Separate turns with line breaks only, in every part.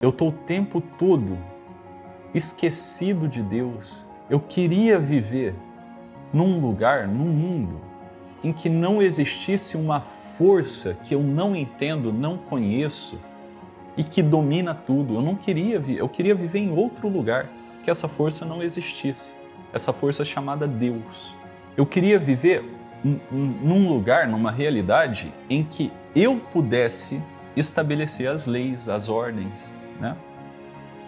Eu estou o tempo todo esquecido de Deus. Eu queria viver num lugar, num mundo, em que não existisse uma força que eu não entendo, não conheço e que domina tudo. Eu não queria eu queria viver em outro lugar, que essa força não existisse. Essa força chamada Deus. Eu queria viver num lugar, numa realidade em que eu pudesse estabelecer as leis, as ordens, né?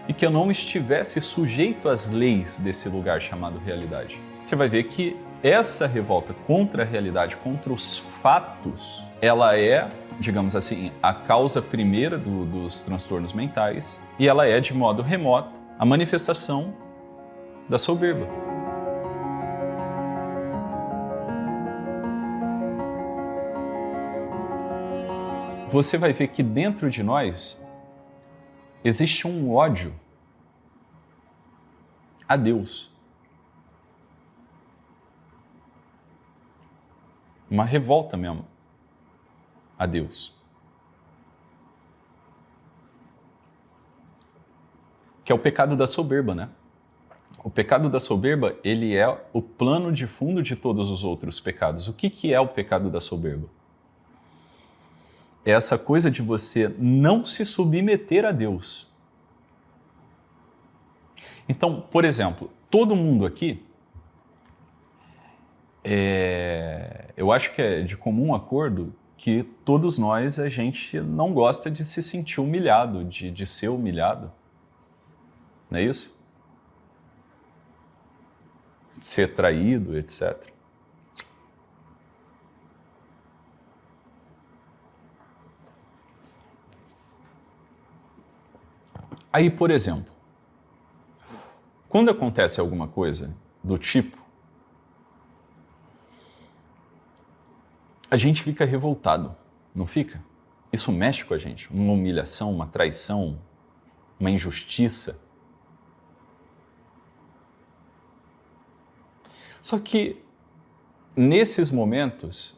E que eu não estivesse sujeito às leis desse lugar chamado realidade. Você vai ver que essa revolta contra a realidade, contra os fatos, ela é, digamos assim, a causa primeira dos transtornos mentais e ela é, de modo remoto, a manifestação da soberba. Você vai ver que dentro de nós existe um ódio a Deus. Uma revolta mesmo a Deus. Que é o pecado da soberba, né? O pecado da soberba, ele é o plano de fundo de todos os outros pecados. O que é o pecado da soberba? É essa coisa de você não se submeter a Deus. Então, por exemplo, todo mundo aqui, eu acho que é de comum acordo que todos nós, a gente não gosta de se sentir humilhado, de ser humilhado. Não é isso? De ser traído, etc. Aí, por exemplo, quando acontece alguma coisa do tipo, a gente fica revoltado, não fica? Isso mexe com a gente, uma humilhação, uma traição, uma injustiça. Só que, nesses momentos,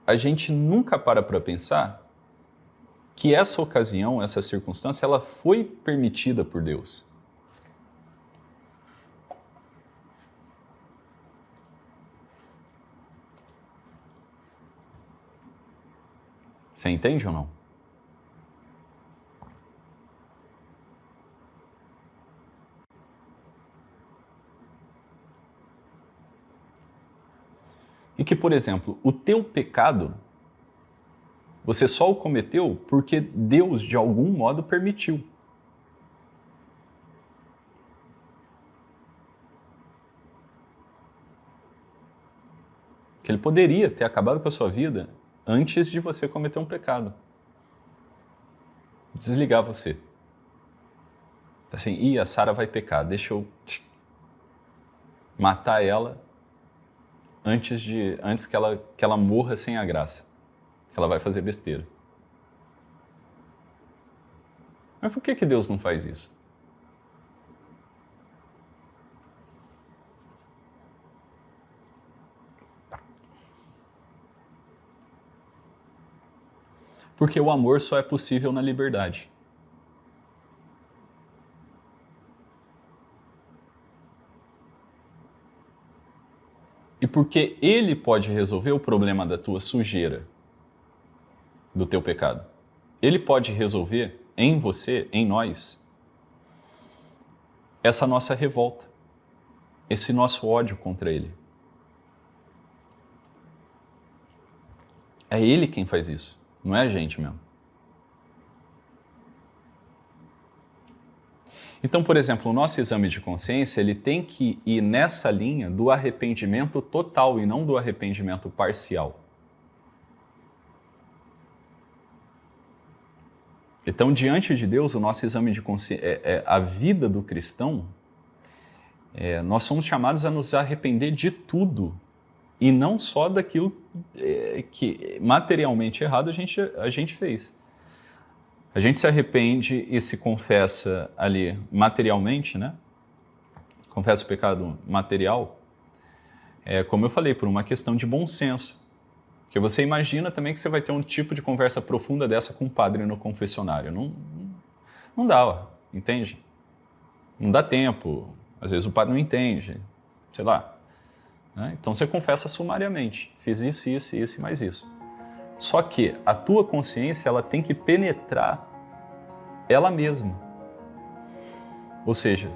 a gente nunca para pensar que essa ocasião, essa circunstância, ela foi permitida por Deus. Você entende ou não? E que, por exemplo, o teu pecado, você só o cometeu porque Deus, de algum modo, permitiu. Que ele poderia ter acabado com a sua vida antes de você cometer um pecado. Desligar você. Assim, a Sara vai pecar, deixa eu matar ela antes que ela morra sem a graça. Que ela vai fazer besteira. Mas por que Deus não faz isso? Porque o amor só é possível na liberdade. E porque Ele pode resolver o problema da tua sujeira, do teu pecado. Ele pode resolver em você, em nós, essa nossa revolta, esse nosso ódio contra Ele. É Ele quem faz isso, não é a gente mesmo. Então, por exemplo, o nosso exame de consciência, ele tem que ir nessa linha do arrependimento total e não do arrependimento parcial. Então, diante de Deus, o nosso exame de consciência, a vida do cristão, nós somos chamados a nos arrepender de tudo e não só daquilo que materialmente errado a gente fez. A gente se arrepende e se confessa ali materialmente, né? Confessa o pecado material, como eu falei, por uma questão de bom senso. Porque você imagina também que você vai ter um tipo de conversa profunda dessa com um padre no confessionário. Não Não dá, ó, entende? Não dá tempo, às vezes o padre não entende, sei lá. Né? Então você confessa sumariamente, fiz isso, isso, isso e mais isso. Só que a tua consciência ela tem que penetrar ela mesma. Ou seja,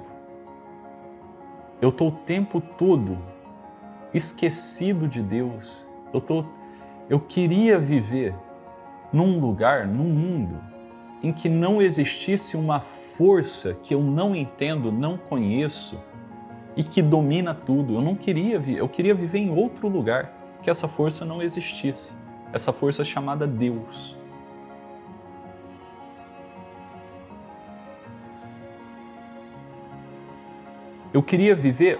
eu estou o tempo todo esquecido de Deus. Eu queria viver num lugar, num mundo, em que não existisse uma força que eu não entendo, não conheço e que domina tudo. Eu não queria eu queria viver em outro lugar, que essa força não existisse. Essa força chamada Deus. Eu queria viver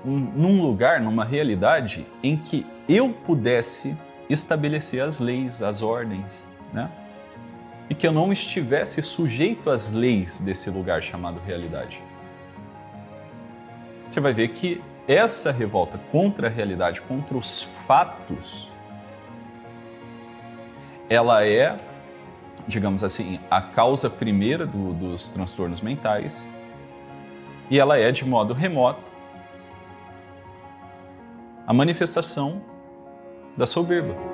num lugar, numa realidade em que eu pudesse estabelecer as leis, as ordens, né? E que eu não estivesse sujeito às leis desse lugar chamado realidade. Você vai ver que essa revolta contra a realidade, contra os fatos, ela é, digamos assim, a causa primeira dos transtornos mentais e ela é, de modo remoto, a manifestação da soberba.